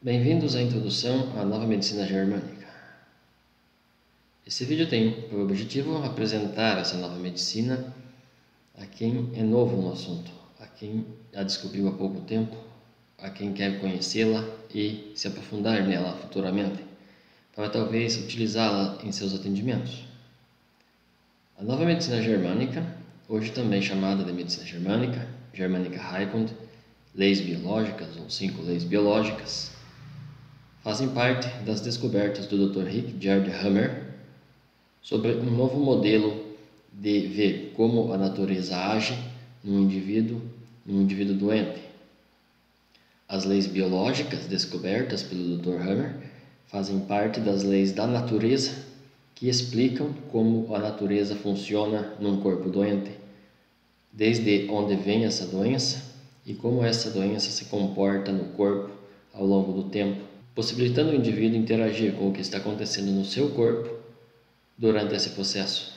Bem-vindos à introdução à nova medicina germânica. Esse vídeo tem por objetivo apresentar essa nova medicina a quem é novo no assunto, a quem a descobriu há pouco tempo, a quem quer conhecê-la e se aprofundar nela futuramente, para talvez utilizá-la em seus atendimentos. A nova medicina germânica, hoje também chamada de medicina germânica, Germânica Heilkunde, leis biológicas ou 5 leis biológicas, fazem parte das descobertas do Dr. Rick Gerd Hammer sobre um novo modelo de ver como a natureza age num indivíduo doente. As leis biológicas descobertas pelo Dr. Hammer fazem parte das leis da natureza que explicam como a natureza funciona num corpo doente, desde onde vem essa doença e como essa doença se comporta no corpo ao longo do tempo, possibilitando o indivíduo interagir com o que está acontecendo no seu corpo durante esse processo.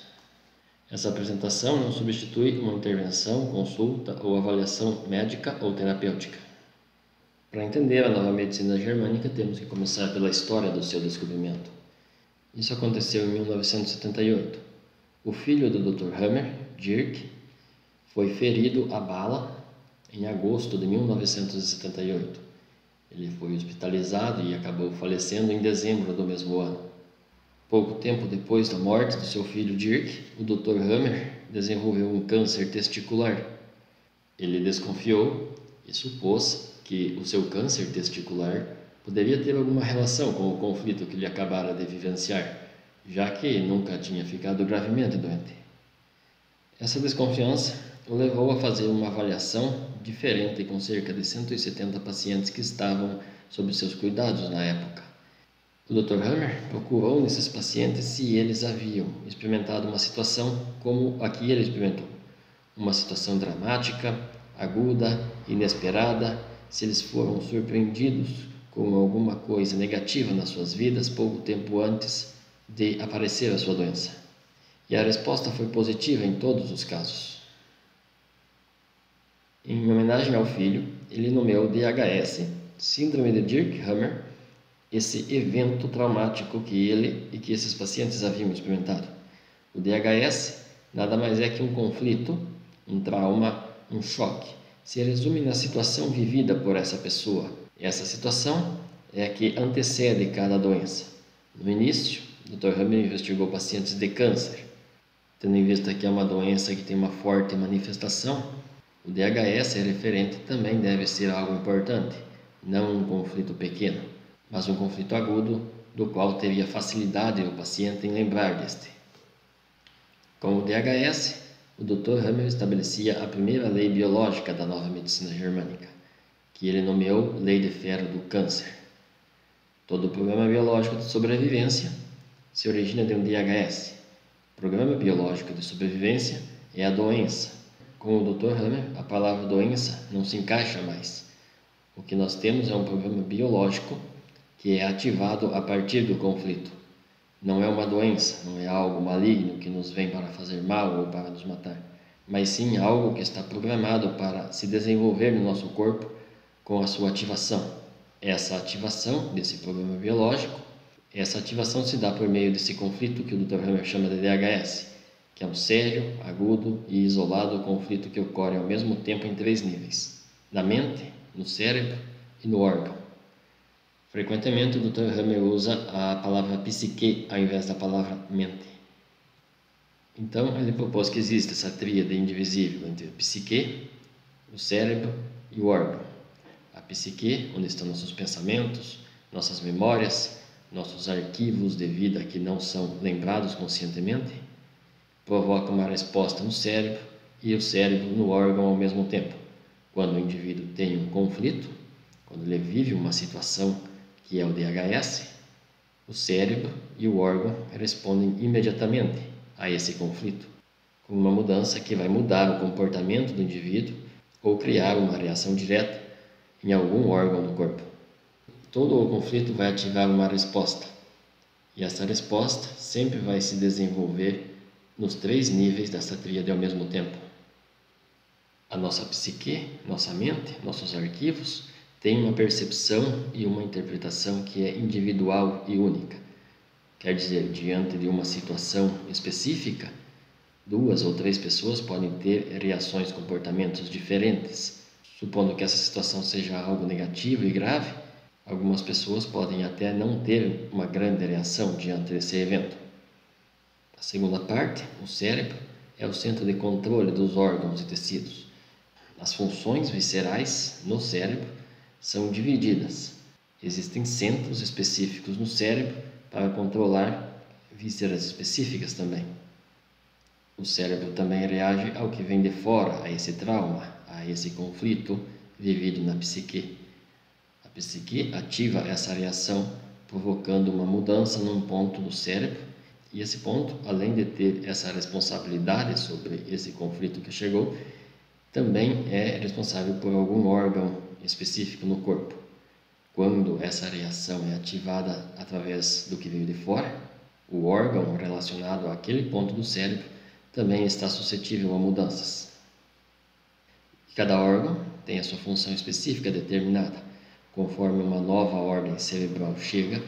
Essa apresentação não substitui uma intervenção, consulta ou avaliação médica ou terapêutica. Para entender a nova medicina germânica, temos que começar pela história do seu descobrimento. Isso aconteceu em 1978. O filho do Dr. Hammer, Dirk, foi ferido a bala em agosto de 1978. Ele foi hospitalizado e acabou falecendo em dezembro do mesmo ano. Pouco tempo depois da morte do seu filho Dirk, o Dr. Hammer desenvolveu um câncer testicular. Ele desconfiou e supôs que o seu câncer testicular poderia ter alguma relação com o conflito que ele acabara de vivenciar, já que nunca tinha ficado gravemente doente. Essa desconfiança o levou a fazer uma avaliação diferente com cerca de 170 pacientes que estavam sob seus cuidados na época. O Dr. Hammer procurou nesses pacientes se eles haviam experimentado uma situação como a que ele experimentou, uma situação dramática, aguda, inesperada, se eles foram surpreendidos com alguma coisa negativa nas suas vidas pouco tempo antes de aparecer a sua doença. E a resposta foi positiva em todos os casos. Em homenagem ao filho, ele nomeou DHS, Síndrome de Dirk Hammer, esse evento traumático que ele e que esses pacientes haviam experimentado. O DHS nada mais é que um conflito, um trauma, um choque. Se resume na situação vivida por essa pessoa. Essa situação é a que antecede cada doença. No início, o Dr. Hammer investigou pacientes de câncer. Tendo em vista que é uma doença que tem uma forte manifestação, o DHS referente também deve ser algo importante, não um conflito pequeno, mas um conflito agudo do qual teria facilidade o paciente em lembrar deste. Com o DHS, o Dr. Hammer estabelecia a primeira lei biológica da nova medicina germânica, que ele nomeou Lei de Ferro do Câncer. Todo programa biológico de sobrevivência se origina de um DHS. O programa biológico de sobrevivência é a doença. Com o Dr. Hammer, a palavra doença não se encaixa mais. O que nós temos é um programa biológico que é ativado a partir do conflito. Não é uma doença, não é algo maligno que nos vem para fazer mal ou para nos matar, mas sim algo que está programado para se desenvolver no nosso corpo com a sua ativação. Essa ativação desse programa biológico, essa ativação se dá por meio desse conflito que o Dr. Hammer chama de DHS, que é um sério, agudo e isolado conflito que ocorre ao mesmo tempo em 3 níveis: na mente, no cérebro e no órgão. Frequentemente o Dr. Hammer usa a palavra psique ao invés da palavra mente. Então ele propôs que exista essa tríade indivisível entre a psique, o cérebro e o órgão. A psique, onde estão nossos pensamentos, nossas memórias, nossos arquivos de vida que não são lembrados conscientemente, provoca uma resposta no cérebro e o cérebro no órgão ao mesmo tempo. Quando o indivíduo tem um conflito, quando ele vive uma situação que é o DHS, o cérebro e o órgão respondem imediatamente a esse conflito, com uma mudança que vai mudar o comportamento do indivíduo ou criar uma reação direta em algum órgão do corpo. Todo o conflito vai ativar uma resposta, e essa resposta sempre vai se desenvolver nos 3 níveis dessa tríade ao mesmo tempo. A nossa psique, nossa mente, nossos arquivos tem uma percepção e uma interpretação que é individual e única. Quer dizer, diante de uma situação específica, 2 ou 3 pessoas podem ter reações, comportamentos diferentes. Supondo que essa situação seja algo negativo e grave, algumas pessoas podem até não ter uma grande reação diante desse evento. A segunda parte, o cérebro, é o centro de controle dos órgãos e tecidos. As funções viscerais no cérebro são divididas. Existem centros específicos no cérebro para controlar vísceras específicas também. O cérebro também reage ao que vem de fora, a esse trauma, a esse conflito vivido na psique. A psique ativa essa reação, provocando uma mudança num ponto do cérebro, e esse ponto, além de ter essa responsabilidade sobre esse conflito que chegou, também é responsável por algum órgão específico no corpo. Quando essa reação é ativada através do que veio de fora, o órgão relacionado àquele ponto do cérebro também está suscetível a mudanças. Cada órgão tem a sua função específica determinada. Conforme uma nova ordem cerebral chega,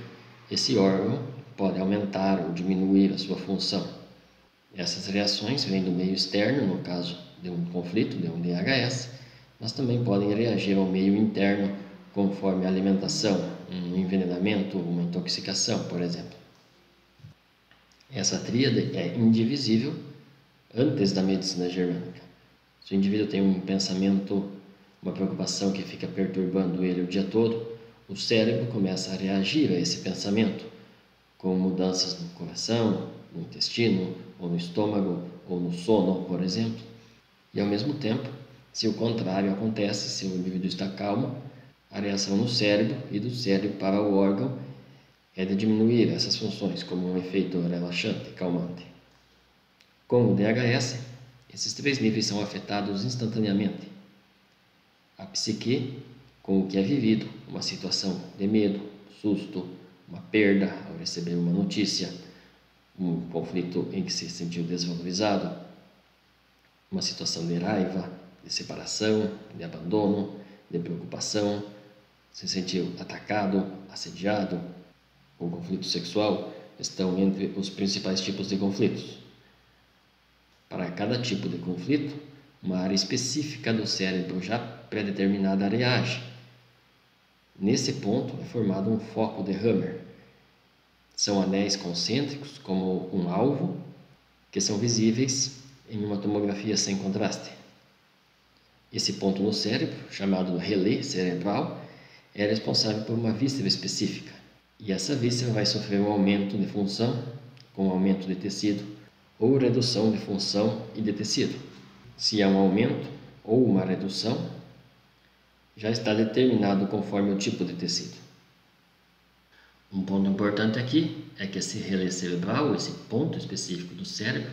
esse órgão pode aumentar ou diminuir a sua função. Essas reações vêm do meio externo, no caso de um conflito, de um DHS, mas também podem reagir ao meio interno, conforme a alimentação, um envenenamento, uma intoxicação, por exemplo. Essa tríade é indivisível antes da medicina germânica. Se o indivíduo tem um pensamento, uma preocupação que fica perturbando ele o dia todo, o cérebro começa a reagir a esse pensamento, com mudanças no coração, no intestino, ou no estômago, ou no sono, por exemplo. E ao mesmo tempo, se o contrário acontece, se o indivíduo está calmo, a reação no cérebro e do cérebro para o órgão é de diminuir essas funções, como um efeito relaxante, calmante. Com o DHS, esses 3 níveis são afetados instantaneamente. A psique, com o que é vivido, uma situação de medo, susto, uma perda ao receber uma notícia, um conflito em que se sentiu desvalorizado, uma situação de raiva, de separação, de abandono, de preocupação, se sentiu atacado, assediado, ou conflito sexual, estão entre os principais tipos de conflitos. Para cada tipo de conflito, uma área específica do cérebro já pré-determinada reage. Nesse ponto é formado um foco de Hammer. São anéis concêntricos, como um alvo, que são visíveis em uma tomografia sem contraste. Esse ponto no cérebro, chamado relé cerebral, é responsável por uma víscera específica. E essa víscera vai sofrer um aumento de função, com aumento de tecido, ou redução de função e de tecido. Se há um aumento ou uma redução, já está determinado conforme o tipo de tecido. Um ponto importante aqui é que esse relé cerebral, esse ponto específico do cérebro,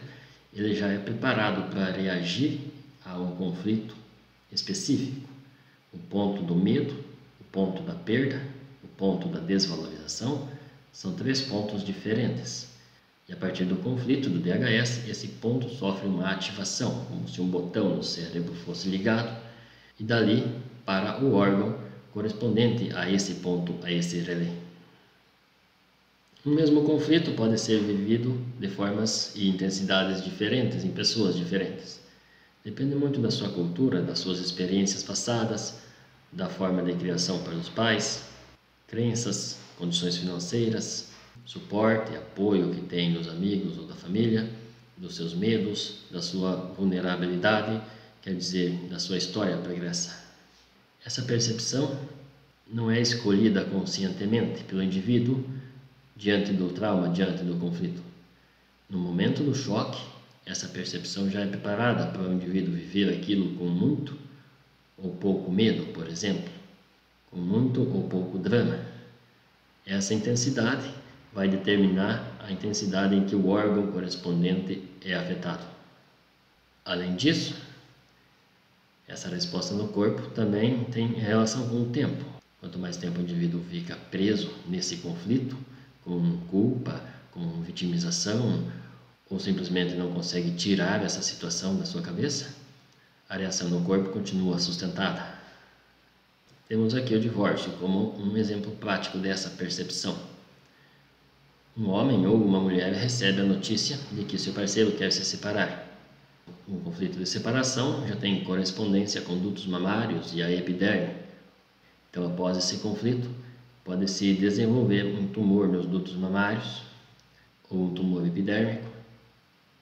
ele já é preparado para reagir a um conflito específico. O ponto do medo, o ponto da perda, o ponto da desvalorização, são 3 pontos diferentes. E a partir do conflito do DHS, esse ponto sofre uma ativação, como se um botão no cérebro fosse ligado, e dali para o órgão correspondente a esse ponto, a esse relé. O mesmo conflito pode ser vivido de formas e intensidades diferentes em pessoas diferentes. Depende muito da sua cultura, das suas experiências passadas, da forma de criação pelos pais, crenças, condições financeiras, suporte, apoio que tem dos amigos ou da família, dos seus medos, da sua vulnerabilidade, quer dizer, da sua história pregressa. Essa percepção não é escolhida conscientemente pelo indivíduo diante do trauma, diante do conflito. No momento do choque, essa percepção já é preparada para o indivíduo viver aquilo com muito ou pouco medo, por exemplo, com muito ou pouco drama. Essa intensidade vai determinar a intensidade em que o órgão correspondente é afetado. Além disso, essa resposta no corpo também tem relação com o tempo. Quanto mais tempo o indivíduo fica preso nesse conflito, com culpa, com vitimização, ou simplesmente não consegue tirar essa situação da sua cabeça, a reação no corpo continua sustentada. Temos aqui o divórcio como um exemplo prático dessa percepção. Um homem ou uma mulher recebe a notícia de que seu parceiro quer se separar. Um conflito de separação já tem correspondência com dutos mamários e a epiderme. Então, após esse conflito, pode-se desenvolver um tumor nos dutos mamários ou um tumor epidérmico,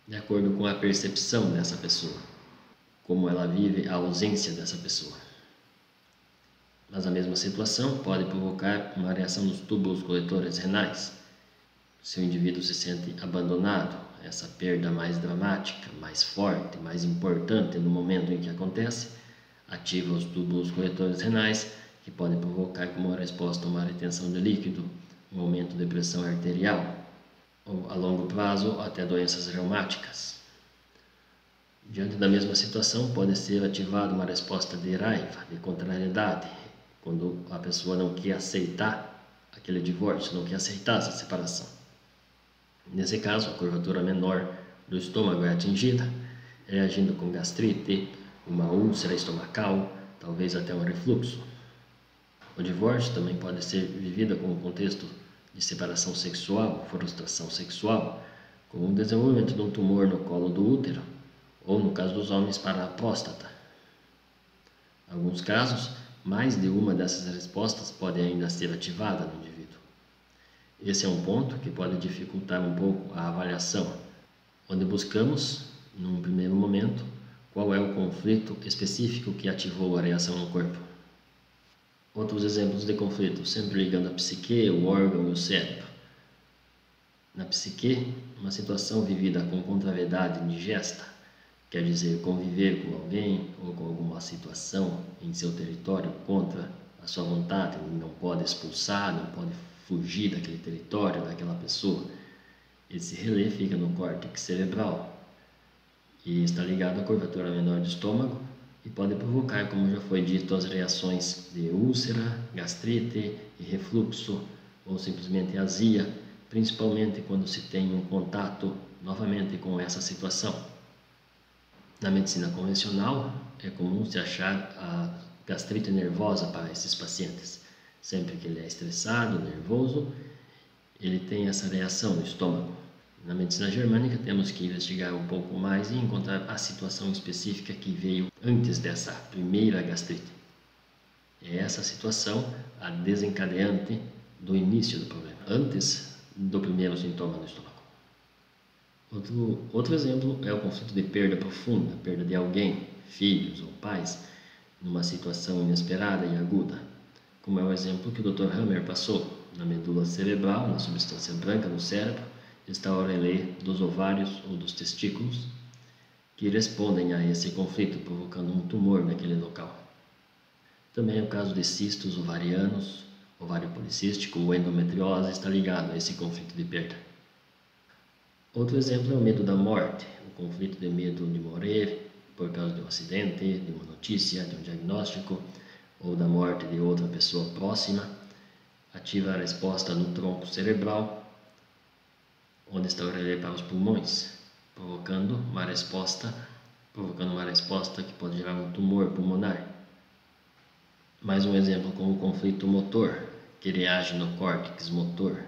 de acordo com a percepção dessa pessoa, como ela vive a ausência dessa pessoa. Mas a mesma situação pode provocar uma reação nos túbulos coletores renais. Se o indivíduo se sente abandonado, essa perda mais dramática, mais forte, mais importante no momento em que acontece, ativa os túbulos coletores renais, que podem provocar como resposta uma retenção de líquido, um aumento de pressão arterial, ou a longo prazo até doenças reumáticas. Diante da mesma situação, pode ser ativada uma resposta de raiva, de contrariedade, quando a pessoa não quer aceitar aquele divórcio, não quer aceitar essa separação. Nesse caso, a curvatura menor do estômago é atingida, reagindo com gastrite, uma úlcera estomacal, talvez até um refluxo. O divórcio também pode ser vivido como um contexto de separação sexual, frustração sexual, com o desenvolvimento de um tumor no colo do útero, ou no caso dos homens, para a próstata. Em alguns casos, mais de uma dessas respostas pode ainda ser ativada no indivíduo. Esse é um ponto que pode dificultar um pouco a avaliação, onde buscamos, num primeiro momento, qual é o conflito específico que ativou a reação no corpo. Outros exemplos de conflito, sempre ligando a psique, o órgão e o cérebro. Na psique, uma situação vivida com contrariedade indigesta, quer dizer, conviver com alguém ou com alguma situação em seu território contra a sua vontade, não pode expulsar, não pode fugir daquele território, daquela pessoa. Esse relé fica no córtex cerebral e está ligado à curvatura menor do estômago e pode provocar, como já foi dito, as reações de úlcera, gastrite e refluxo ou simplesmente azia, principalmente quando se tem um contato novamente com essa situação. Na medicina convencional, é comum se achar a gastrite nervosa para esses pacientes. Sempre que ele é estressado, nervoso, ele tem essa reação no estômago. Na medicina germânica, temos que investigar um pouco mais e encontrar a situação específica que veio antes dessa primeira gastrite. É essa situação a desencadeante do início do problema, antes do primeiro sintoma no estômago. Outro exemplo é o conflito de perda profunda, perda de alguém, filhos ou pais, numa situação inesperada e aguda, como é o exemplo que o Dr. Hammer passou. Na medula cerebral, na substância branca do cérebro, está o relé dos ovários ou dos testículos, que respondem a esse conflito, provocando um tumor naquele local. Também é o caso de cistos ovarianos, ovário policístico ou endometriose está ligado a esse conflito de perda. Outro exemplo é o medo da morte, o conflito de medo de morrer por causa de um acidente, de uma notícia, de um diagnóstico ou da morte de outra pessoa próxima, ativa a resposta no tronco cerebral, onde está o relé para os pulmões, provocando uma resposta que pode gerar um tumor pulmonar. Mais um exemplo com o conflito motor, que reage no córtex motor.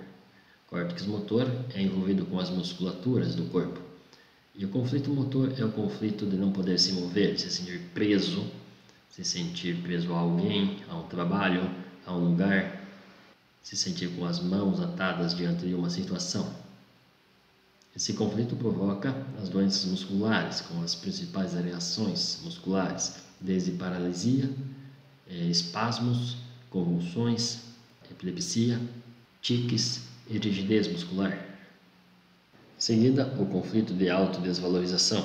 O córtex motor é envolvido com as musculaturas do corpo. E o conflito motor é o conflito de não poder se mover, de se sentir preso a alguém, a um trabalho, a um lugar, se sentir com as mãos atadas diante de uma situação. Esse conflito provoca as doenças musculares, com as principais reações musculares, desde paralisia, espasmos, convulsões, epilepsia, tiques e rigidez muscular. Em seguida, o conflito de autodesvalorização,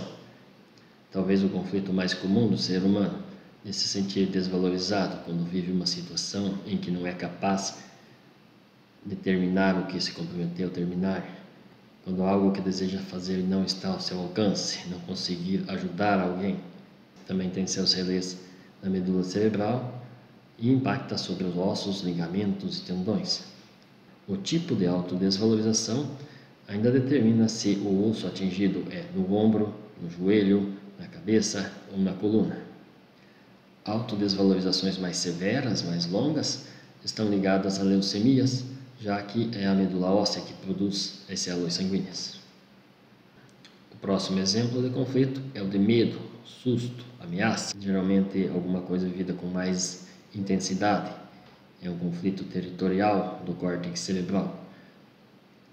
talvez o conflito mais comum do ser humano, de se sentir desvalorizado quando vive uma situação em que não é capaz de terminar o que se comprometeu a terminar, quando algo que deseja fazer não está ao seu alcance, não conseguir ajudar alguém. Também tem seus relés na medula cerebral e impacta sobre os ossos, ligamentos e tendões. O tipo de autodesvalorização ainda determina se o osso atingido é no ombro, no joelho, na cabeça ou na coluna. Autodesvalorizações mais severas, mais longas, estão ligadas a leucemias, já que é a medula óssea que produz as células sanguíneas. O próximo exemplo de conflito é o de medo, susto, ameaça. Geralmente alguma coisa vivida com mais intensidade. É um conflito territorial do córtex cerebral.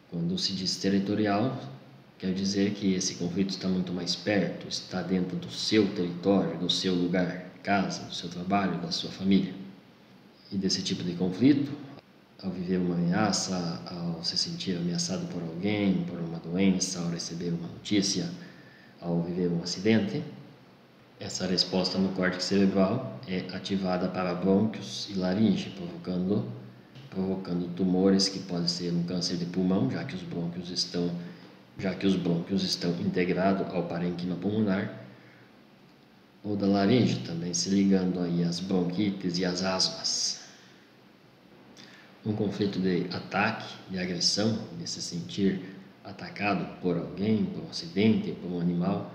Quando se diz territorial, quer dizer que esse conflito está muito mais perto, está dentro do seu território, do seu lugar, casa, do seu trabalho, da sua família. E desse tipo de conflito, ao viver uma ameaça, ao se sentir ameaçado por alguém, por uma doença, ao receber uma notícia, ao viver um acidente, essa resposta no córtex cerebral é ativada para brônquios e laringe, provocando tumores que podem ser um câncer de pulmão, já que os brônquios estão integrados ao parênquima pulmonar, ou da laringe, também se ligando aí às bronquites e às asmas. Um conflito de ataque, de agressão, de se sentir atacado por alguém, por um acidente, por um animal,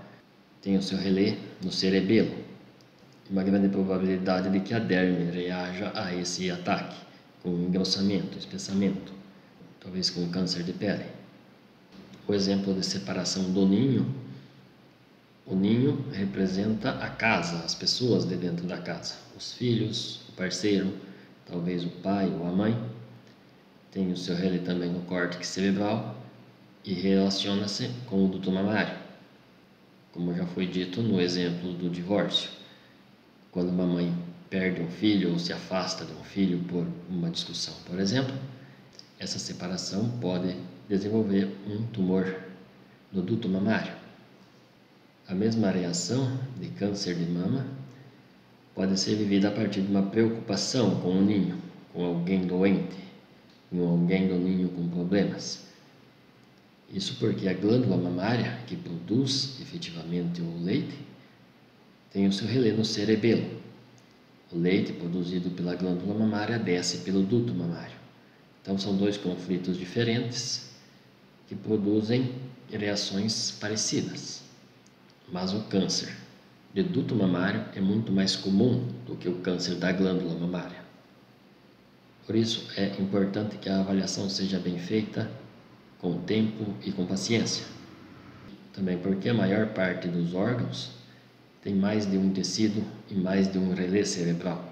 tem o seu relé no cerebelo. Uma grande probabilidade de que a derme reaja a esse ataque, com engrossamento, espessamento, talvez com câncer de pele. O exemplo de separação do ninho, o ninho representa a casa, as pessoas de dentro da casa, os filhos, o parceiro, talvez o pai ou a mãe. Tem o seu relé também no córtex cerebral e relaciona-se com o duto mamário, como já foi dito no exemplo do divórcio. Quando uma mãe perde um filho ou se afasta de um filho por uma discussão, por exemplo, essa separação pode desenvolver um tumor no duto mamário. A mesma reação de câncer de mama pode ser vivida a partir de uma preocupação com o ninho, com alguém doente, com alguém do ninho com problemas. Isso porque a glândula mamária, que produz efetivamente o leite, tem o seu relé no cerebelo. O leite produzido pela glândula mamária desce pelo duto mamário. Então são dois conflitos diferentes que produzem reações parecidas. Mas o câncer de duto mamário é muito mais comum do que o câncer da glândula mamária. Por isso é importante que a avaliação seja bem feita com tempo e com paciência. Também porque a maior parte dos órgãos tem mais de um tecido e mais de um relé cerebral.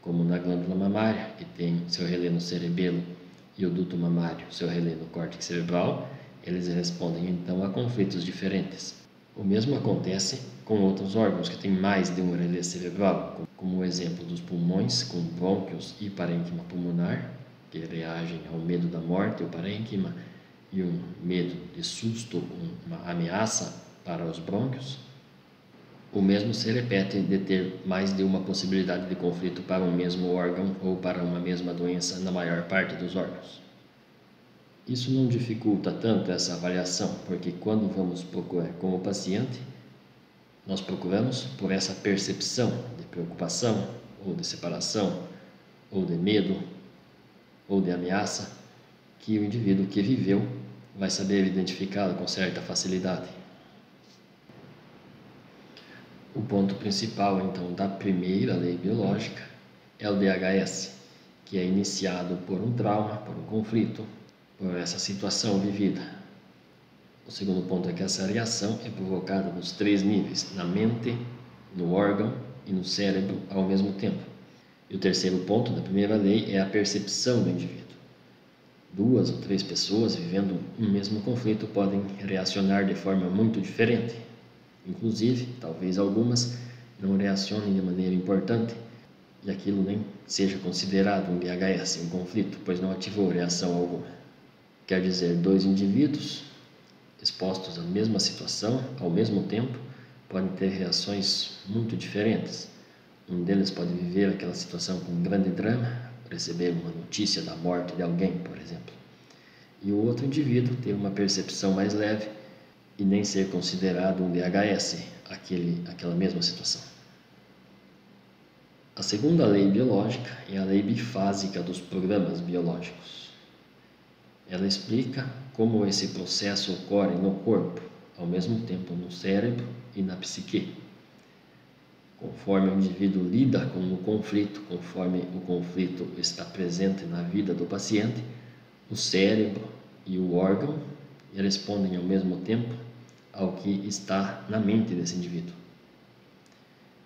Como na glândula mamária, que tem seu relé no cerebelo, e o duto mamário, seu relé no córtex cerebral, eles respondem então a conflitos diferentes. O mesmo acontece com outros órgãos que têm mais de um relé cerebral, como o exemplo dos pulmões, com brônquios e parênquima pulmonar, que reagem ao medo da morte, o parênquima, e um medo de susto, uma ameaça para os brônquios. O mesmo se repete de ter mais de uma possibilidade de conflito para um mesmo órgão ou para uma mesma doença na maior parte dos órgãos. Isso não dificulta tanto essa avaliação, porque quando vamos procurar com o paciente, nós procuramos por essa percepção de preocupação, ou de separação, ou de medo, ou de ameaça, que o indivíduo que viveu vai saber identificá-la com certa facilidade. O ponto principal, então, da primeira lei biológica é o DHS, que é iniciado por um trauma, por um conflito, por essa situação vivida. O segundo ponto é que essa reação é provocada nos 3 níveis, na mente, no órgão e no cérebro ao mesmo tempo. E o terceiro ponto da primeira lei é a percepção do indivíduo. 2 ou 3 pessoas vivendo um mesmo conflito podem reacionar de forma muito diferente. Inclusive, talvez algumas não reacionem de maneira importante e aquilo nem seja considerado um DHS, um conflito, pois não ativou reação alguma. Quer dizer, 2 indivíduos expostos à mesma situação, ao mesmo tempo, podem ter reações muito diferentes. Um deles pode viver aquela situação com um grande drama, receber uma notícia da morte de alguém, por exemplo. E o outro indivíduo ter uma percepção mais leve e nem ser considerado um DHS, aquela mesma situação. A segunda lei biológica é a lei bifásica dos programas biológicos. Ela explica como esse processo ocorre no corpo, ao mesmo tempo no cérebro e na psique. Conforme o indivíduo lida com o conflito, conforme o conflito está presente na vida do paciente, o cérebro e o órgão respondem ao mesmo tempo ao que está na mente desse indivíduo.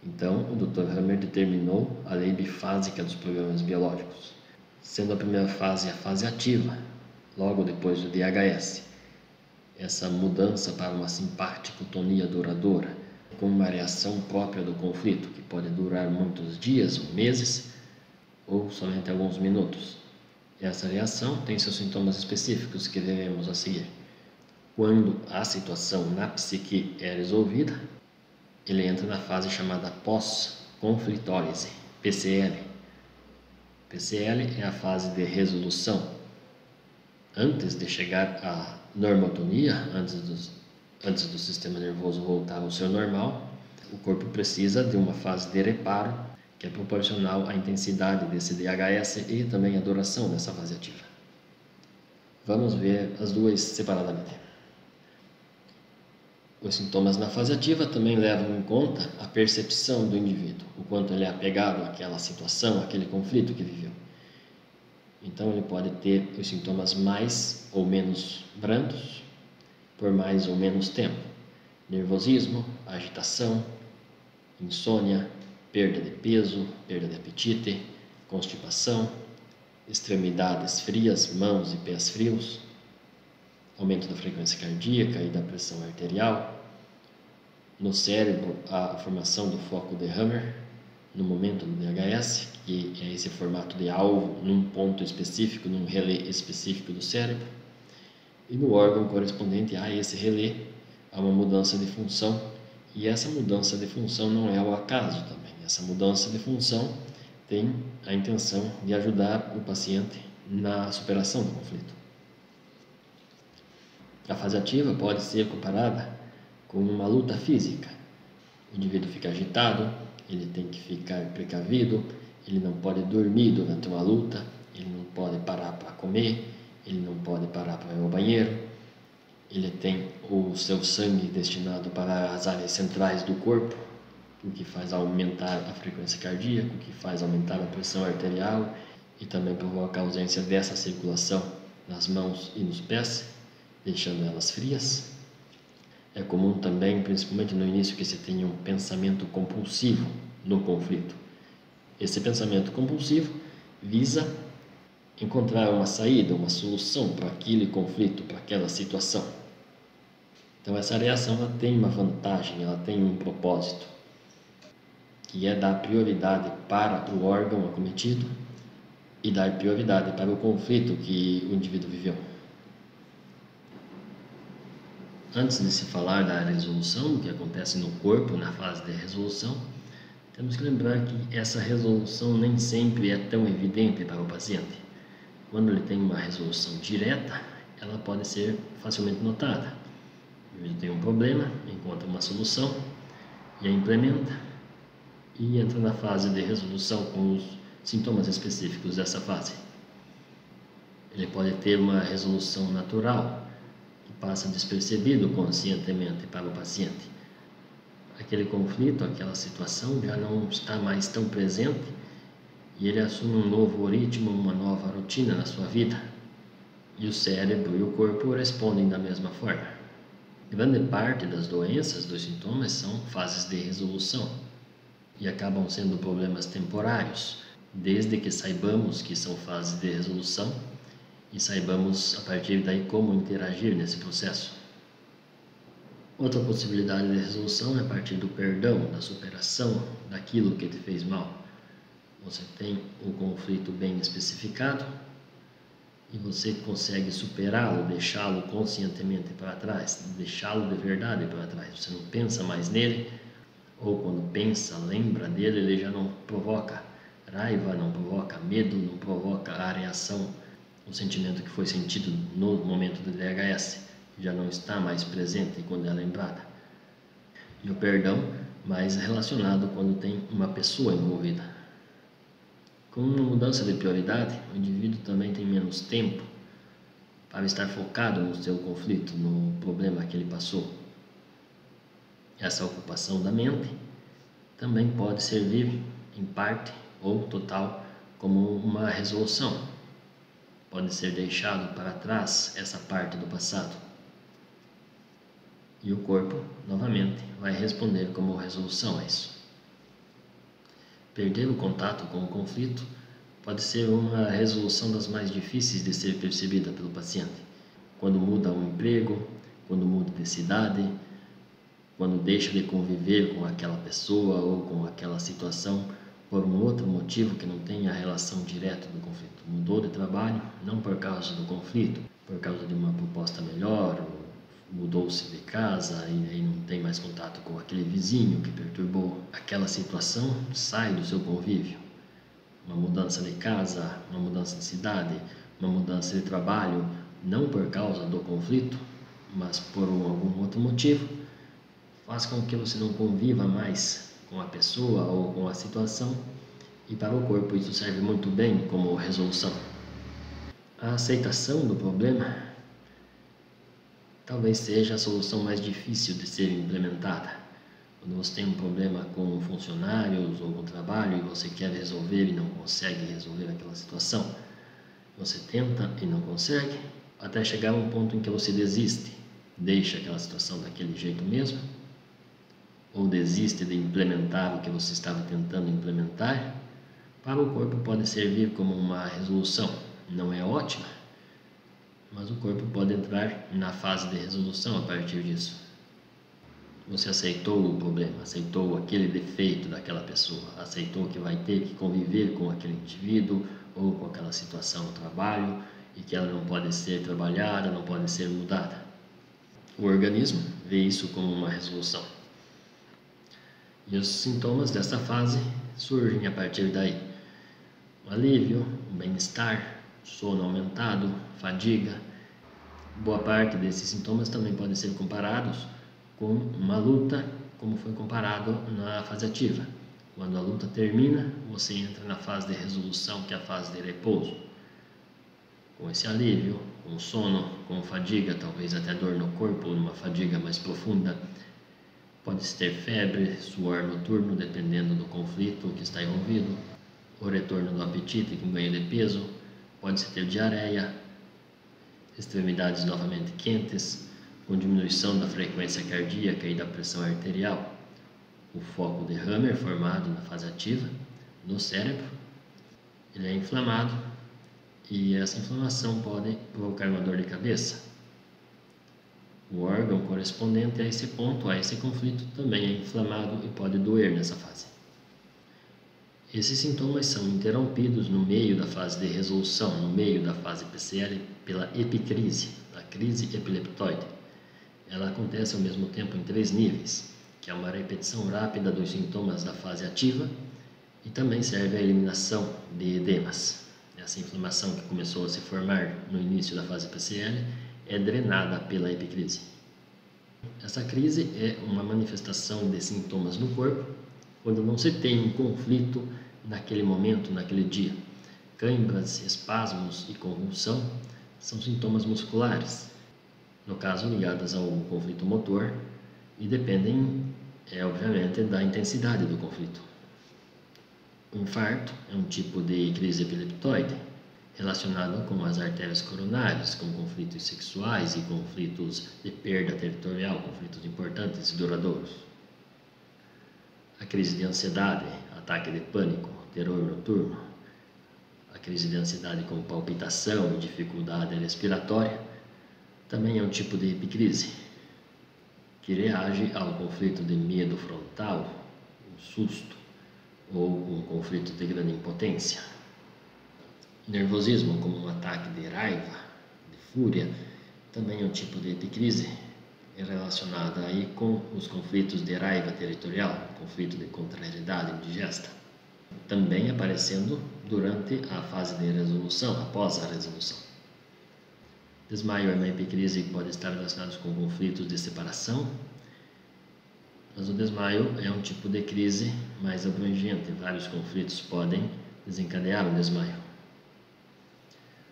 Então, o Dr. Hammer determinou a lei bifásica dos programas biológicos, sendo a primeira fase a fase ativa, logo depois do DHS. Essa mudança para uma simpaticotonia duradoura, com uma reação própria do conflito, que pode durar muitos dias ou meses, ou somente alguns minutos. Essa reação tem seus sintomas específicos que veremos a seguir. Quando a situação na psique é resolvida, ele entra na fase chamada pós-conflitólise, PCL. PCL é a fase de resolução. Antes de chegar à normotonia, antes do sistema nervoso voltar ao seu normal, o corpo precisa de uma fase de reparo, que é proporcional à intensidade desse DHS e também à duração dessa fase ativa. Vamos ver as duas separadamente. Os sintomas na fase ativa também levam em conta a percepção do indivíduo, o quanto ele é apegado àquela situação, àquele conflito que viveu. Então ele pode ter os sintomas mais ou menos brandos por mais ou menos tempo. Nervosismo, agitação, insônia, perda de peso, perda de apetite, constipação, extremidades frias, mãos e pés frios, aumento da frequência cardíaca e da pressão arterial. No cérebro, a formação do foco de Hammer no momento do DHS, que é esse formato de alvo num ponto específico, num relé específico do cérebro. E no órgão correspondente a esse relé, há uma mudança de função, e essa mudança de função não é ao acaso também. Essa mudança de função tem a intenção de ajudar o paciente na superação do conflito. A fase ativa pode ser comparada com uma luta física. O indivíduo fica agitado, ele tem que ficar precavido, ele não pode dormir durante uma luta, ele não pode parar para comer, ele não pode parar para ir ao banheiro, ele tem o seu sangue destinado para as áreas centrais do corpo, o que faz aumentar a frequência cardíaca, o que faz aumentar a pressão arterial e também provoca a ausência dessa circulação nas mãos e nos pés, deixando elas frias. É comum também, principalmente no início, que se tenha um pensamento compulsivo no conflito. Esse pensamento compulsivo visa encontrar uma saída, uma solução para aquele conflito, para aquela situação. Então essa reação ela tem uma vantagem, ela tem um propósito, que é dar prioridade para o órgão acometido e dar prioridade para o conflito que o indivíduo viveu. Antes de se falar da resolução, do que acontece no corpo na fase de resolução, temos que lembrar que essa resolução nem sempre é tão evidente para o paciente. Quando ele tem uma resolução direta, ela pode ser facilmente notada. Ele tem um problema, encontra uma solução e a implementa e entra na fase de resolução com os sintomas específicos dessa fase. Ele pode ter uma resolução natural, que passa despercebido conscientemente para o paciente. Aquele conflito, aquela situação já não está mais tão presente e ele assume um novo ritmo, uma nova rotina na sua vida. E o cérebro e o corpo respondem da mesma forma. Grande parte das doenças, dos sintomas, são fases de resolução e acabam sendo problemas temporários, desde que saibamos que são fases de resolução e saibamos a partir daí como interagir nesse processo. Outra possibilidade de resolução é a partir do perdão, da superação daquilo que te fez mal. Você tem um conflito bem especificado e você consegue superá-lo, deixá-lo conscientemente para trás, deixá-lo de verdade para trás. Você não pensa mais nele, ou quando pensa, lembra dele, ele já não provoca raiva, não provoca medo, não provoca a reação, o sentimento que foi sentido no momento do DHS, já não está mais presente quando é lembrada. E o perdão mais relacionado quando tem uma pessoa envolvida. Com uma mudança de prioridade, o indivíduo também tem menos tempo para estar focado no seu conflito, no problema que ele passou. Essa ocupação da mente também pode servir em parte ou total como uma resolução. Pode ser deixado para trás essa parte do passado. E o corpo, novamente, vai responder como resolução a isso. Perder o contato com o conflito pode ser uma resolução das mais difíceis de ser percebida pelo paciente. Quando muda um emprego, quando muda de cidade, quando deixa de conviver com aquela pessoa ou com aquela situação por um outro motivo que não tenha relação direta do conflito. Mudou de trabalho, não por causa do conflito, por causa de uma proposta melhor, ou mudou-se de casa e aí não tem mais contato com aquele vizinho que perturbou. Aquela situação sai do seu convívio. Uma mudança de casa, uma mudança de cidade, uma mudança de trabalho, não por causa do conflito, mas por algum outro motivo, faz com que você não conviva mais com a pessoa ou com a situação, e para o corpo isso serve muito bem como resolução. A aceitação do problema talvez seja a solução mais difícil de ser implementada. Quando você tem um problema com funcionários ou com trabalho e você quer resolver e não consegue resolver aquela situação, você tenta e não consegue, até chegar a um ponto em que você desiste, deixa aquela situação daquele jeito mesmo, ou desiste de implementar o que você estava tentando implementar. Para o corpo pode servir como uma resolução. Não é ótima, mas o corpo pode entrar na fase de resolução a partir disso. Você aceitou o problema, aceitou aquele defeito daquela pessoa, aceitou que vai ter que conviver com aquele indivíduo ou com aquela situação no trabalho e que ela não pode ser trabalhada, não pode ser mudada. O organismo vê isso como uma resolução. E os sintomas dessa fase surgem a partir daí. Um alívio, um bem-estar, sono aumentado, fadiga. Boa parte desses sintomas também podem ser comparados com uma luta, como foi comparado na fase ativa. Quando a luta termina, você entra na fase de resolução, que é a fase de repouso. Com esse alívio, com sono, com fadiga, talvez até dor no corpo, uma fadiga mais profunda. Pode-se ter febre, suor noturno, dependendo do conflito que está envolvido, o retorno do apetite com ganho de peso, pode-se ter diarreia, extremidades novamente quentes, com diminuição da frequência cardíaca e da pressão arterial, o foco de Hammer formado na fase ativa no cérebro, ele é inflamado e essa inflamação pode provocar uma dor de cabeça. O órgão correspondente a esse ponto, a esse conflito, também é inflamado e pode doer nessa fase. Esses sintomas são interrompidos no meio da fase de resolução, no meio da fase PCL, pela epicrise, a crise epileptoide. Ela acontece ao mesmo tempo em 3 níveis, que é uma repetição rápida dos sintomas da fase ativa e também serve à eliminação de edemas. Essa inflamação que começou a se formar no início da fase PCL é drenada pela epicrise. Essa crise é uma manifestação de sintomas no corpo quando não se tem um conflito naquele momento, naquele dia. Câimbras, espasmos e convulsão são sintomas musculares, no caso ligadas ao conflito motor, e dependem, obviamente, da intensidade do conflito. O infarto é um tipo de crise epileptoide relacionado com as artérias coronárias, com conflitos sexuais e conflitos de perda territorial, conflitos importantes e duradouros. A crise de ansiedade, ataque de pânico, terror noturno, a crise de ansiedade com palpitação e dificuldade respiratória, também é um tipo de epicrise, que reage ao conflito de medo frontal, um susto, ou um conflito de grande impotência. Nervosismo, como um ataque de raiva, de fúria, também é um tipo de epicrise relacionada aí com os conflitos de raiva territorial, conflito de contrariedade indigesta, também aparecendo durante a fase de resolução, após a resolução. Desmaio é uma epicrise que pode estar relacionada com conflitos de separação, mas o desmaio é um tipo de crise mais abrangente, vários conflitos podem desencadear o desmaio.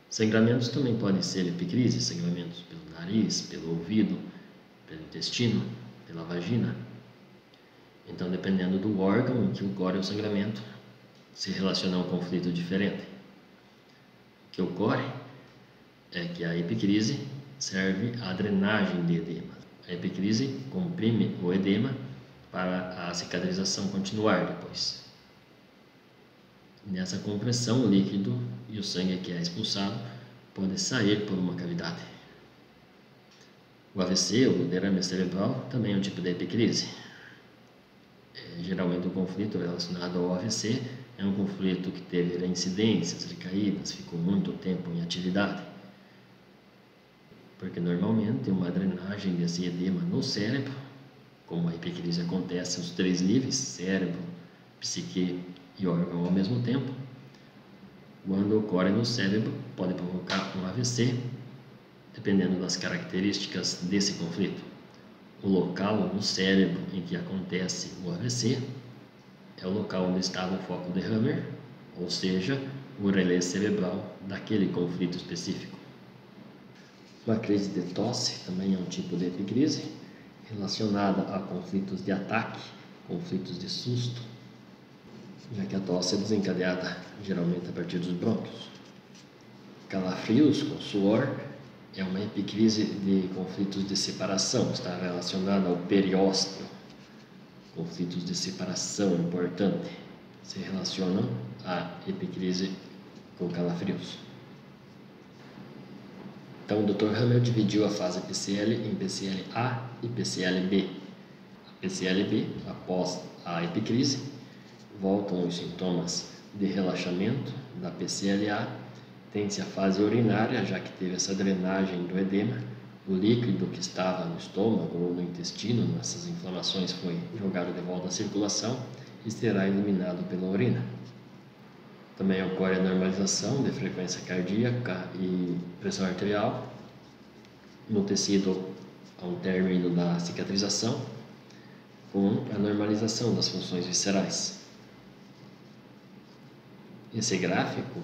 Sangramentos também podem ser epicrise, sangramentos pelo nariz, pelo ouvido, pelo intestino, pela vagina. Então, dependendo do órgão em que ocorre o sangramento, se relaciona a um conflito diferente. O que ocorre é que a epicrise serve à drenagem de edema. A epicrise comprime o edema para a cicatrização continuar depois. Nessa compressão, o líquido e o sangue que é expulsado pode sair por uma cavidade. O AVC, o derrame cerebral, também é um tipo de epicrise. Geralmente o conflito relacionado ao AVC é um conflito que teve reincidências, recaídas, ficou muito tempo em atividade. Porque normalmente uma drenagem desse edema no cérebro, como a epicrise acontece nos 3 níveis, cérebro, psique e órgão ao mesmo tempo, quando ocorre no cérebro pode provocar um AVC, dependendo das características desse conflito. O local no cérebro em que acontece o AVC é o local onde estava o foco de Hammer, ou seja, o relé cerebral daquele conflito específico. Uma crise de tosse também é um tipo de epicrise, relacionada a conflitos de ataque, conflitos de susto, já que a tosse é desencadeada geralmente a partir dos brônquios. Calafrios com suor é uma epicrise de conflitos de separação, está relacionada ao periósteo. Conflitos de separação importante se relacionam à epicrise com calafrios. Então, o Dr. Hammer dividiu a fase PCL em PCL-A e PCL-B. A PCL-B, após a epicrise, voltam os sintomas de relaxamento. Da PCL-A, tem-se a fase urinária, já que teve essa drenagem do edema. O líquido que estava no estômago ou no intestino, nessas inflamações, foi jogado de volta à circulação e será eliminado pela urina. Também ocorre a normalização de frequência cardíaca e pressão arterial no tecido ao término da cicatrização, com a normalização das funções viscerais. Esse gráfico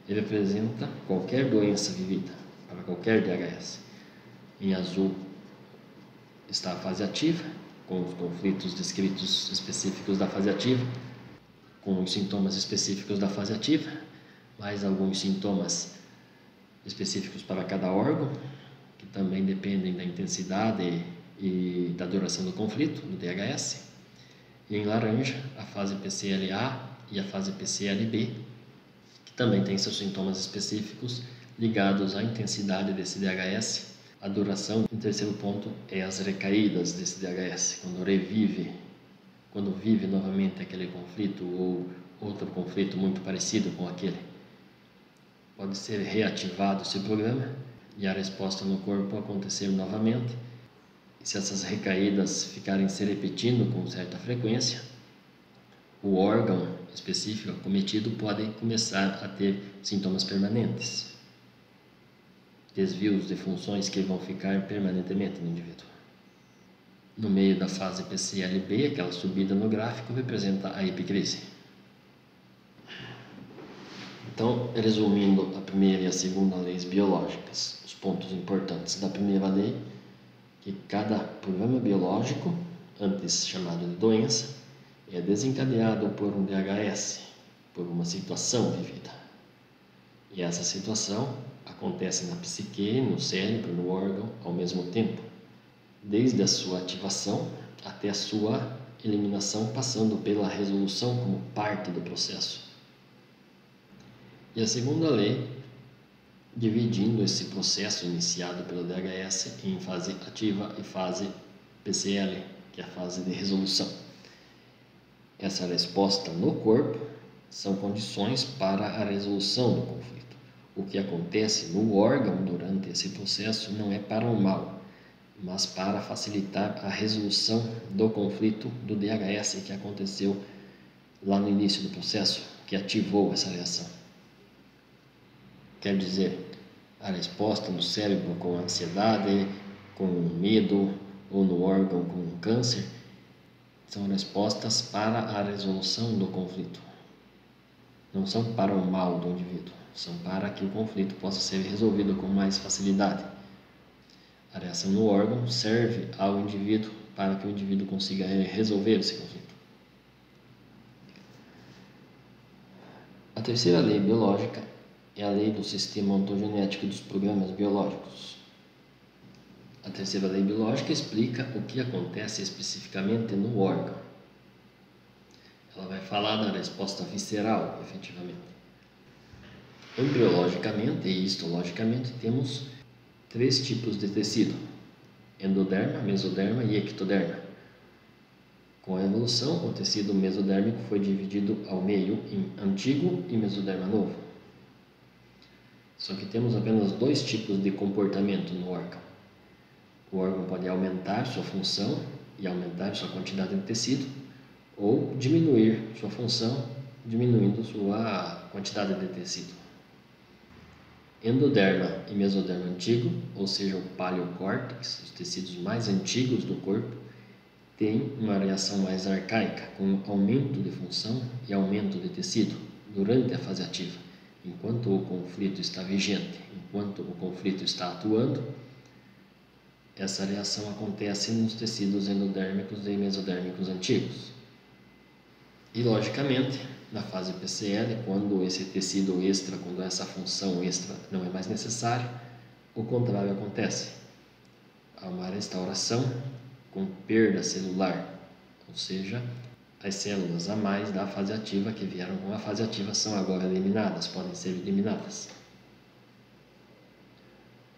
ele apresenta qualquer doença vivida para qualquer DHS. Em azul está a fase ativa, com os conflitos descritos específicos da fase ativa, com os sintomas específicos da fase ativa, mais alguns sintomas específicos para cada órgão, que também dependem da intensidade e da duração do conflito, do DHS. E em laranja, a fase PCL-A e a fase PCL-B, que também têm seus sintomas específicos ligados à intensidade desse DHS, a duração. O terceiro ponto é as recaídas desse DHS, quando vive novamente aquele conflito ou outro conflito muito parecido com aquele. Pode ser reativado esse programa e a resposta no corpo acontecer novamente. E se essas recaídas ficarem se repetindo com certa frequência, o órgão específico acometido pode começar a ter sintomas permanentes, desvios de funções que vão ficar permanentemente no indivíduo. No meio da fase PCL-B, aquela subida no gráfico representa a epicrise. Então, resumindo a primeira e a segunda leis biológicas, os pontos importantes da primeira lei, que cada problema biológico, antes chamado de doença, é desencadeado por um DHS, por uma situação vivida. E essa situação acontece na psique, no cérebro, no órgão, ao mesmo tempo, desde a sua ativação até a sua eliminação, passando pela resolução como parte do processo. E a segunda lei, dividindo esse processo iniciado pelo DHS em fase ativa e fase PCL, que é a fase de resolução. Essa resposta no corpo são condições para a resolução do conflito. O que acontece no órgão durante esse processo não é para o mal, mas para facilitar a resolução do conflito do DHS que aconteceu lá no início do processo, que ativou essa reação. Quer dizer, a resposta no cérebro com ansiedade, com medo, ou no órgão com câncer, são respostas para a resolução do conflito. Não são para o mal do indivíduo, são para que o conflito possa ser resolvido com mais facilidade. A reação no órgão serve ao indivíduo para que o indivíduo consiga resolver esse conflito. A terceira lei biológica é a lei do sistema ontogenético dos programas biológicos. A terceira lei biológica explica o que acontece especificamente no órgão. Ela vai falar da resposta visceral, efetivamente. Embriologicamente e histologicamente temos 3 tipos de tecido: endoderma, mesoderma e ectoderma. Com a evolução, o tecido mesodérmico foi dividido ao meio em antigo e mesoderma novo. Só que temos apenas 2 tipos de comportamento no órgão. O órgão pode aumentar sua função e aumentar sua quantidade de tecido, ou diminuir sua função, diminuindo sua quantidade de tecido. Endoderma e mesoderma antigo, ou seja, o paleocórtex, os tecidos mais antigos do corpo, têm uma reação mais arcaica, com aumento de função e aumento de tecido durante a fase ativa. Enquanto o conflito está vigente, enquanto o conflito está atuando, essa reação acontece nos tecidos endodérmicos e mesodérmicos antigos. E, logicamente, na fase PCL, quando esse tecido extra, quando essa função extra não é mais necessária, o contrário acontece. Há uma restauração com perda celular, ou seja, as células a mais da fase ativa que vieram com a fase ativa são agora eliminadas, podem ser eliminadas.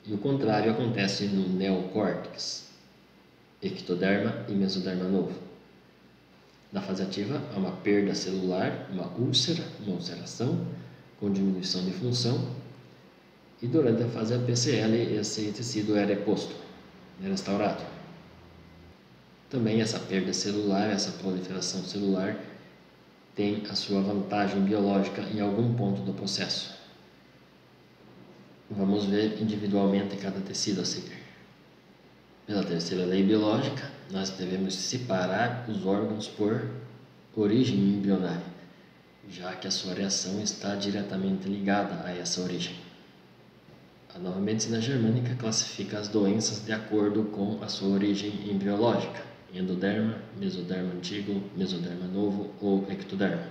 E o contrário acontece no neocórtex, ectoderma e mesoderma novo. Na fase ativa, há uma perda celular, uma úlcera, uma ulceração, com diminuição de função, e durante a fase PCL, esse tecido é reposto, é restaurado. Também essa perda celular, essa proliferação celular, tem a sua vantagem biológica em algum ponto do processo. Vamos ver individualmente cada tecido a seguir. Pela terceira lei biológica, nós devemos separar os órgãos por origem embrionária, já que a sua reação está diretamente ligada a essa origem. A nova medicina germânica classifica as doenças de acordo com a sua origem embriológica: endoderma, mesoderma antigo, mesoderma novo ou ectoderma.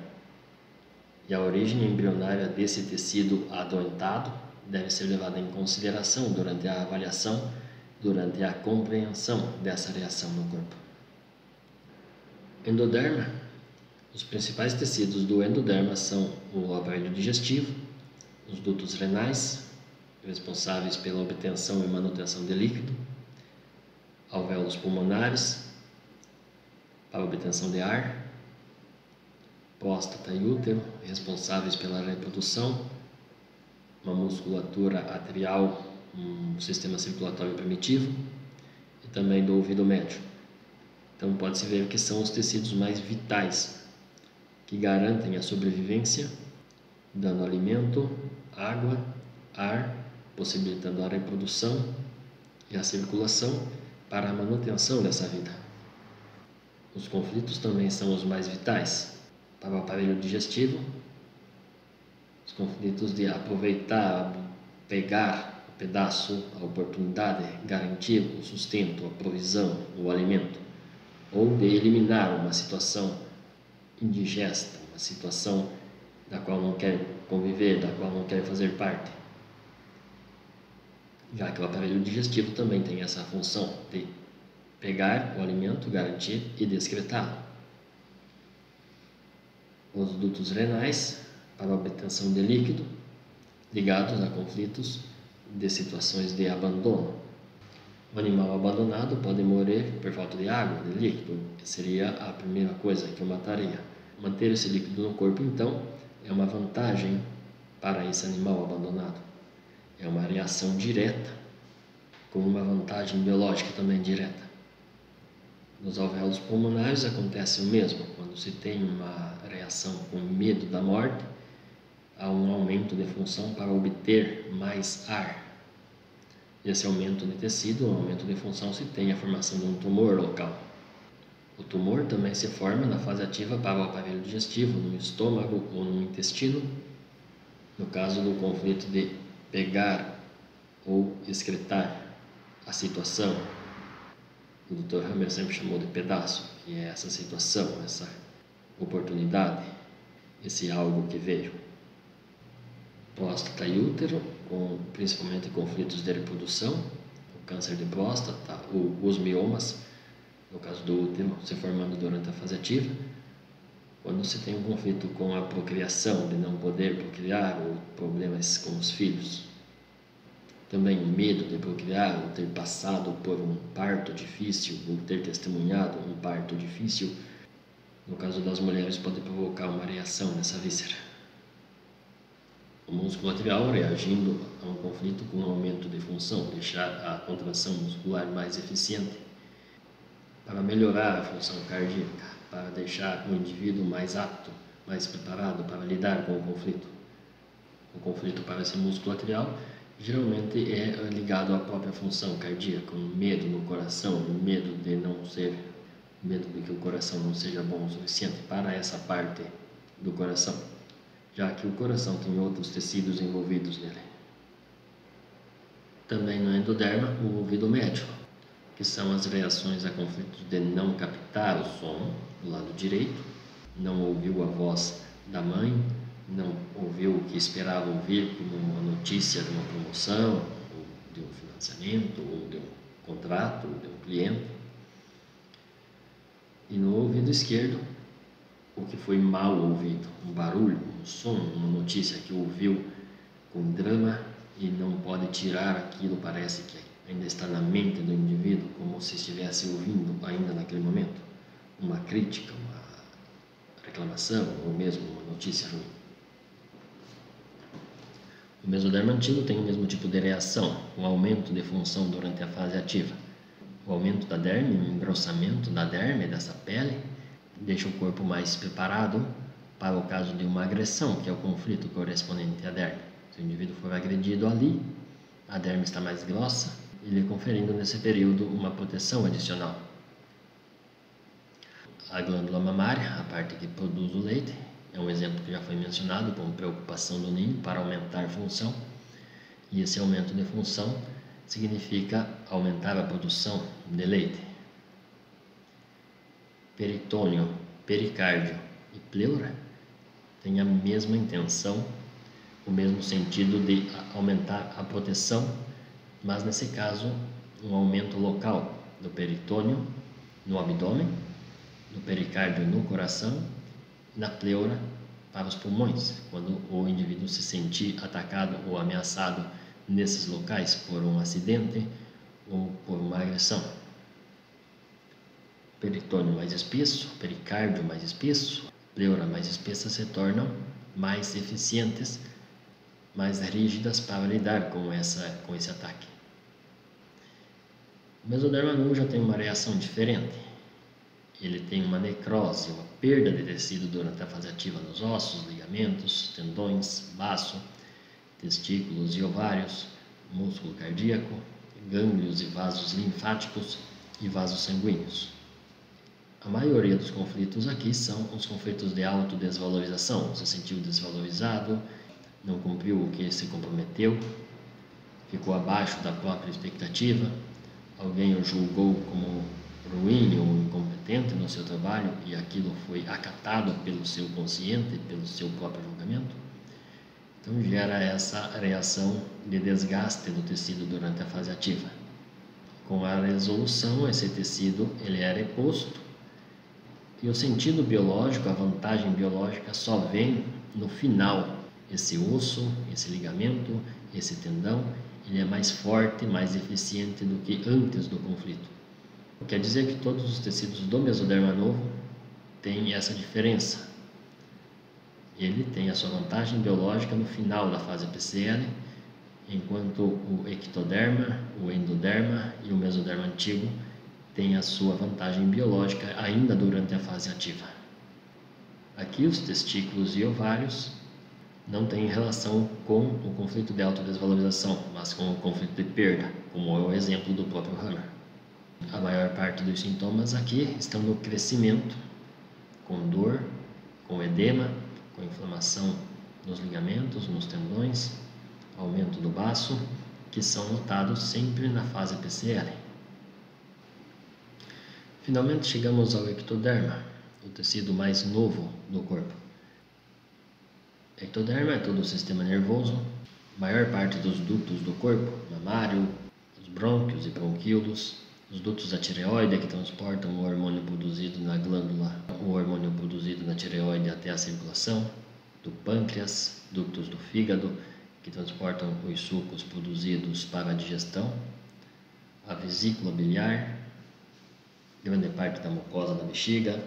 E a origem embrionária desse tecido adoentado deve ser levada em consideração durante a avaliação, durante a compreensão dessa reação no corpo. Endoderma. Os principais tecidos do endoderma são o aparelho digestivo, os dutos renais, responsáveis pela obtenção e manutenção de líquido, alvéolos pulmonares, para a obtenção de ar, próstata e útero, responsáveis pela reprodução, uma musculatura atrial, um sistema circulatório primitivo, e também do ouvido médio. Então pode-se ver que são os tecidos mais vitais, que garantem a sobrevivência, dando alimento, água, ar, possibilitando a reprodução e a circulação para a manutenção dessa vida. Os conflitos também são os mais vitais para o aparelho digestivo. Os conflitos de aproveitar, pegar o pedaço, a oportunidade, garantir o sustento, a provisão, o alimento, ou de eliminar uma situação indigesta, uma situação da qual não quer conviver, da qual não quer fazer parte. Já que o aparelho digestivo também tem essa função de pegar o alimento, garantir e descretá-lo. Os dutos renais, para a obtenção de líquido, ligados a conflitos de situações de abandono. O animal abandonado pode morrer por falta de água, de líquido, que seria a primeira coisa que o mataria. Manter esse líquido no corpo, então, é uma vantagem para esse animal abandonado. É uma reação direta, com uma vantagem biológica também direta. Nos alvéolos pulmonares acontece o mesmo. Quando se tem uma reação com medo da morte, há um aumento de função para obter mais ar. Esse aumento de tecido, um aumento de função, se tem a formação de um tumor local. O tumor também se forma na fase ativa para o aparelho digestivo, no estômago ou no intestino, no caso do conflito de pegar ou excretar a situação. o Dr. Hammer sempre chamou de pedaço, que é essa situação, essa oportunidade, esse algo que veio. Próstata e útero, principalmente conflitos de reprodução, o câncer de próstata, os miomas, no caso do útero, se formando durante a fase ativa. Quando se tem um conflito com a procriação, de não poder procriar, ou problemas com os filhos. Também o medo de procriar, ou ter passado por um parto difícil, ou ter testemunhado um parto difícil, no caso das mulheres, pode provocar uma reação nessa víscera. O músculo atrial reagindo a um conflito com um aumento de função, deixar a contração muscular mais eficiente, para melhorar a função cardíaca, para deixar o indivíduo mais apto, mais preparado para lidar com o conflito. O conflito para esse músculo atrial geralmente é ligado à própria função cardíaca, um medo no coração, um medo de não ser, medo de que o coração não seja bom o suficiente para essa parte do coração, já que o coração tem outros tecidos envolvidos nele. Também no endoderma, o ouvido médio, que são as reações a conflitos de não captar o som do lado direito, não ouviu a voz da mãe, não ouviu o que esperava ouvir, como uma notícia de uma promoção, ou de um financiamento, ou de um contrato, ou de um cliente. E no ouvido esquerdo, o que foi mal ouvido, um barulho, um som, uma notícia que ouviu com drama e não pode tirar aquilo, parece que ainda está na mente do indivíduo, como se estivesse ouvindo ainda naquele momento, uma crítica, uma reclamação ou mesmo uma notícia ruim. O mesoderma antigo tem o mesmo tipo de reação, um aumento de função durante a fase ativa. O aumento da derme, o engrossamento da derme, dessa pele, deixa o corpo mais preparado para o caso de uma agressão, que é o conflito correspondente à derme. Se o indivíduo for agredido ali, a derme está mais grossa, e lhe conferindo nesse período uma proteção adicional. A glândula mamária, a parte que produz o leite, é um exemplo que já foi mencionado como preocupação do ninho para aumentar a função, e esse aumento de função significa aumentar a produção de leite. Peritônio, pericárdio e pleura têm a mesma intenção, o mesmo sentido de aumentar a proteção, mas nesse caso um aumento local do peritônio no abdômen, do pericárdio no coração, na pleura para os pulmões, quando o indivíduo se sentir atacado ou ameaçado nesses locais por um acidente ou por uma agressão. Peritônio mais espesso, pericárdio mais espesso, pleura mais espessa se tornam mais eficientes, mais rígidas para lidar com esse ataque. O mesoderma novo já tem uma reação diferente. Ele tem uma necrose, uma perda de tecido durante a fase ativa nos ossos, ligamentos, tendões, baço, testículos e ovários, músculo cardíaco, gânglios e vasos linfáticos e vasos sanguíneos. A maioria dos conflitos aqui são os conflitos de autodesvalorização. Se sentiu desvalorizado, não cumpriu o que se comprometeu, ficou abaixo da própria expectativa, alguém o julgou como ruim ou incompetente no seu trabalho e aquilo foi acatado pelo seu consciente, pelo seu próprio julgamento. Então gera essa reação de desgaste do tecido durante a fase ativa. Com a resolução, esse tecido ele é reposto e o sentido biológico, a vantagem biológica só vem no final. Esse osso, esse ligamento, esse tendão, ele é mais forte, mais eficiente do que antes do conflito. Quer dizer que todos os tecidos do mesoderma novo têm essa diferença. Ele tem a sua vantagem biológica no final da fase PCL, enquanto o ectoderma, o endoderma e o mesoderma antigo têm a sua vantagem biológica ainda durante a fase ativa. Aqui os testículos e ovários não têm relação com o conflito de autodesvalorização, mas com o conflito de perda, como é o exemplo do próprio Hammer. A maior parte dos sintomas aqui estão no crescimento, com dor, com edema, com inflamação nos ligamentos, nos tendões, aumento do baço, que são notados sempre na fase PCL. Finalmente chegamos ao ectoderma, o tecido mais novo do corpo. Ectoderma é todo o sistema nervoso, a maior parte dos ductos do corpo, mamário, os brônquios e bronquíolos, os dutos da tireoide que transportam o hormônio produzido na glândula, o hormônio produzido na tireoide até a circulação, do pâncreas, ductos do fígado que transportam os sucos produzidos para a digestão, a vesícula biliar, grande parte da mucosa da bexiga,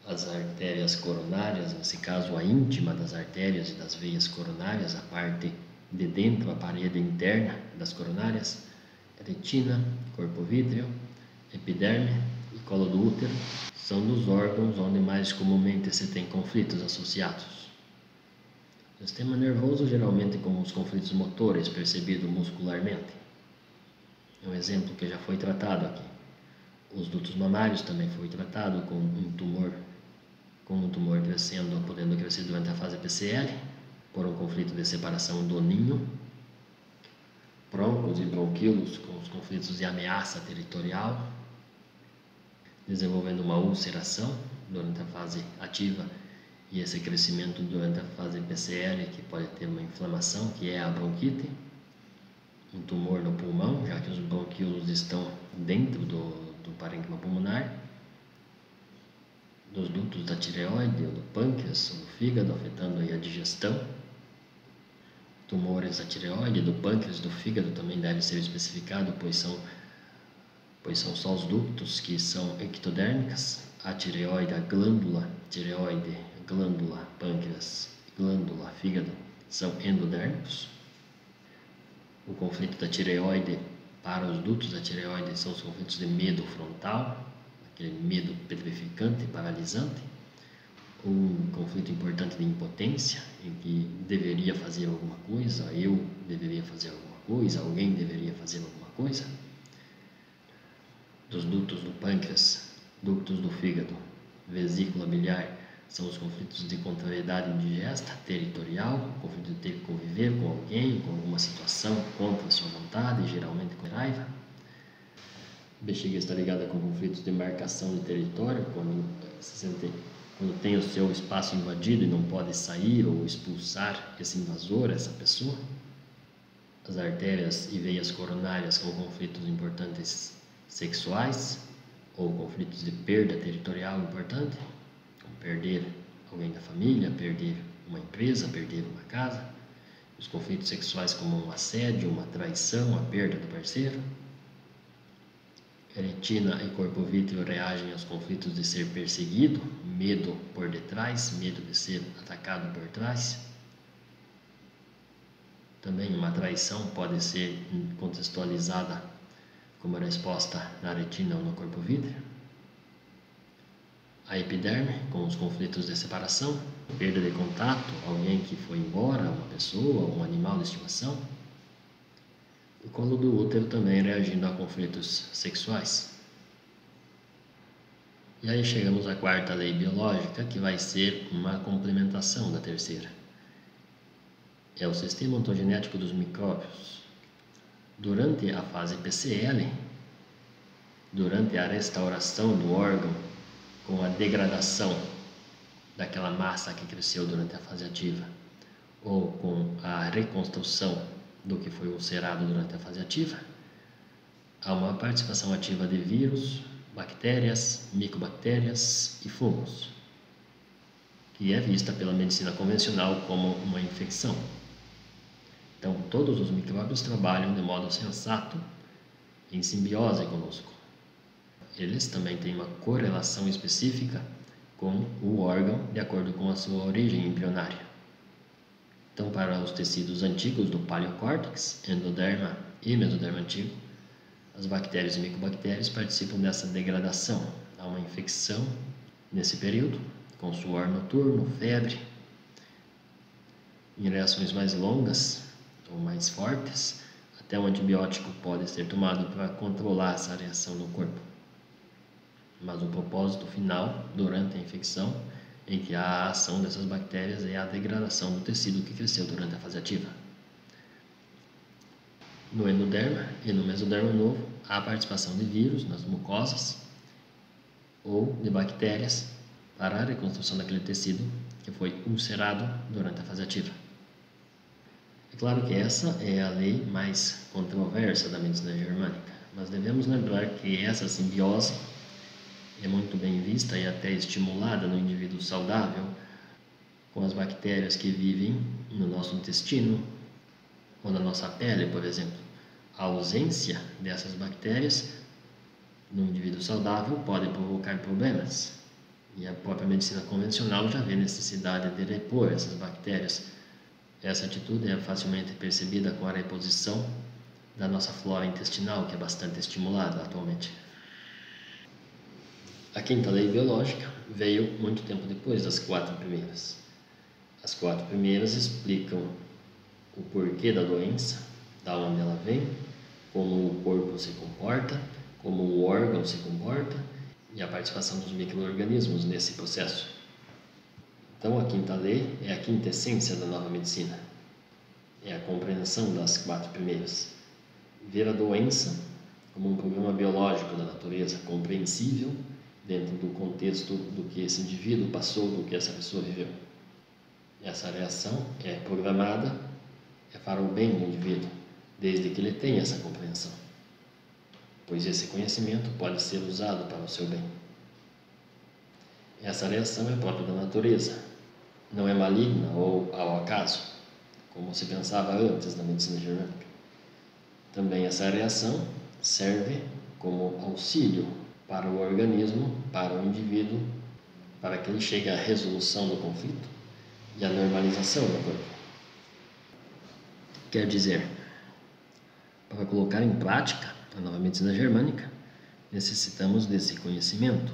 as artérias coronárias, nesse caso a íntima das artérias e das veias coronárias, a parte de dentro, a parede interna das coronárias, retina, corpo vítreo, epiderme e colo do útero, são dos órgãos onde mais comumente se tem conflitos associados. O sistema nervoso geralmente com os conflitos motores percebidos muscularmente. É um exemplo que já foi tratado aqui. Os dutos mamários também foi tratado com um tumor crescendo, podendo crescer durante a fase PCL, por um conflito de separação do ninho. Brônquios e bronquíolos com os conflitos de ameaça territorial, desenvolvendo uma ulceração durante a fase ativa e esse crescimento durante a fase PCL, que pode ter uma inflamação, que é a bronquite, um tumor no pulmão, já que os bronquíolos estão dentro do parênquima pulmonar, dos dutos da tireoide, ou do pâncreas, ou do fígado, afetando aí a digestão. Tumores da tireoide, do pâncreas, do fígado também deve ser especificado, pois são só os ductos que são ectodérmicas, a tireoide, a glândula, tireoide, glândula, pâncreas, glândula, fígado, são endodérmicos. O conflito da tireoide para os dutos da tireoide são os conflitos de medo frontal, aquele medo petrificante, paralisante, um conflito importante de impotência, em que deveria fazer alguma coisa, eu deveria fazer alguma coisa, alguém deveria fazer alguma coisa. Dos dutos do pâncreas, ductos do fígado, vesícula biliar, são os conflitos de contrariedade indigesta, territorial, o conflito de ter que conviver com alguém, com alguma situação contra a sua vontade, geralmente com raiva. A bexiga está ligada com conflitos de marcação de território, quando tem o seu espaço invadido e não pode sair ou expulsar esse invasor, essa pessoa. As artérias e veias coronárias com conflitos importantes sexuais ou conflitos de perda territorial importante, como perder alguém da família, perder uma empresa, perder uma casa. Os conflitos sexuais como um assédio, uma traição, a perda do parceiro. Retina e corpo vítreo reagem aos conflitos de ser perseguido, medo por detrás, medo de ser atacado por trás. Também uma traição pode ser contextualizada como resposta na retina ou no corpo vítreo. A epiderme, com os conflitos de separação, perda de contato, alguém que foi embora, uma pessoa, um animal de estimação. O colo do útero também reagindo a conflitos sexuais. E aí chegamos à quarta lei biológica, que vai ser uma complementação da terceira. É o sistema ontogenético dos micróbios. Durante a fase PCL, durante a restauração do órgão com a degradação daquela massa que cresceu durante a fase ativa, ou com a reconstrução do que foi ulcerado durante a fase ativa, há uma participação ativa de vírus, bactérias, micobactérias e fungos, que é vista pela medicina convencional como uma infecção. Então, todos os micróbios trabalham de modo sensato, em simbiose conosco. Eles também têm uma correlação específica com o órgão, de acordo com a sua origem embrionária. Então, para os tecidos antigos do paleocórtex, endoderma e mesoderma antigo, as bactérias e micobactérias participam dessa degradação. Há uma infecção nesse período, com suor noturno, febre. Em reações mais longas ou mais fortes, até um antibiótico pode ser tomado para controlar essa reação no corpo. Mas o propósito final, durante a infecção, em que a ação dessas bactérias é a degradação do tecido que cresceu durante a fase ativa. No endoderma e no mesoderma novo, há a participação de vírus nas mucosas ou de bactérias para a reconstrução daquele tecido que foi ulcerado durante a fase ativa. É claro que essa é a lei mais controversa da medicina germânica, mas devemos lembrar que essa simbiose é muito bem vista e até estimulada no indivíduo saudável com as bactérias que vivem no nosso intestino ou na nossa pele, por exemplo. A ausência dessas bactérias no indivíduo saudável pode provocar problemas, e a própria medicina convencional já vê necessidade de repor essas bactérias. Essa atitude é facilmente percebida com a reposição da nossa flora intestinal, que é bastante estimulada atualmente. A quinta lei biológica veio muito tempo depois das 4 primeiras. As 4 primeiras explicam o porquê da doença, da onde ela vem, como o corpo se comporta, como o órgão se comporta e a participação dos micro-organismos nesse processo. Então, a quinta lei é a quinta essência da nova medicina. É a compreensão das 4 primeiras. Ver a doença como um problema biológico da natureza, compreensível dentro do contexto do que esse indivíduo passou, do que essa pessoa viveu. Essa reação é programada, é para o bem do indivíduo, desde que ele tenha essa compreensão, pois esse conhecimento pode ser usado para o seu bem. Essa reação é própria da natureza, não é maligna ou ao acaso, como se pensava antes da medicina germânica. Também essa reação serve como auxílio para o organismo, para o indivíduo, para que ele chegue à resolução do conflito e à normalização do corpo. Quer dizer, para colocar em prática a nova medicina germânica, necessitamos desse conhecimento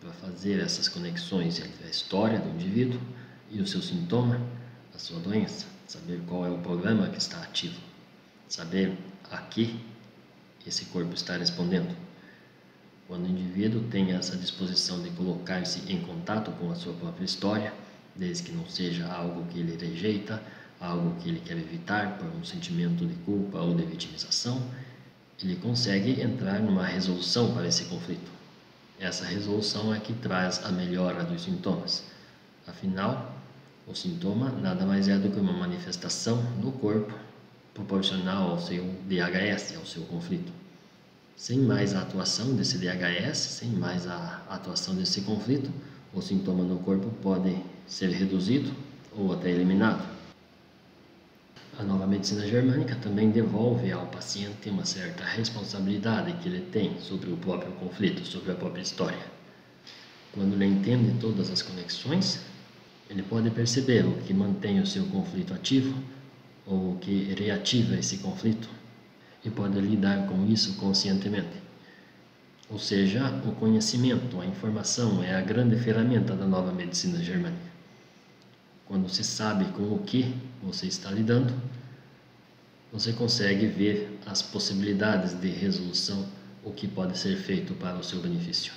para fazer essas conexões entre a história do indivíduo e o seu sintoma, a sua doença, saber qual é o problema que está ativo, saber a que esse corpo está respondendo. Quando o indivíduo tem essa disposição de colocar-se em contato com a sua própria história, desde que não seja algo que ele rejeita, algo que ele quer evitar por um sentimento de culpa ou de vitimização, ele consegue entrar numa resolução para esse conflito. Essa resolução é que traz a melhora dos sintomas. Afinal, o sintoma nada mais é do que uma manifestação no corpo proporcional ao seu DHS, ao seu conflito. Sem mais a atuação desse DHS, sem mais a atuação desse conflito, o sintoma no corpo pode ser reduzido ou até eliminado. A nova medicina germânica também devolve ao paciente uma certa responsabilidade que ele tem sobre o próprio conflito, sobre a própria história. Quando ele entende todas as conexões, ele pode perceber o que mantém o seu conflito ativo ou o que reativa esse conflito e pode lidar com isso conscientemente. Ou seja, o conhecimento, a informação é a grande ferramenta da nova medicina germânica. Quando se sabe com o que você está lidando, você consegue ver as possibilidades de resolução, o que pode ser feito para o seu benefício.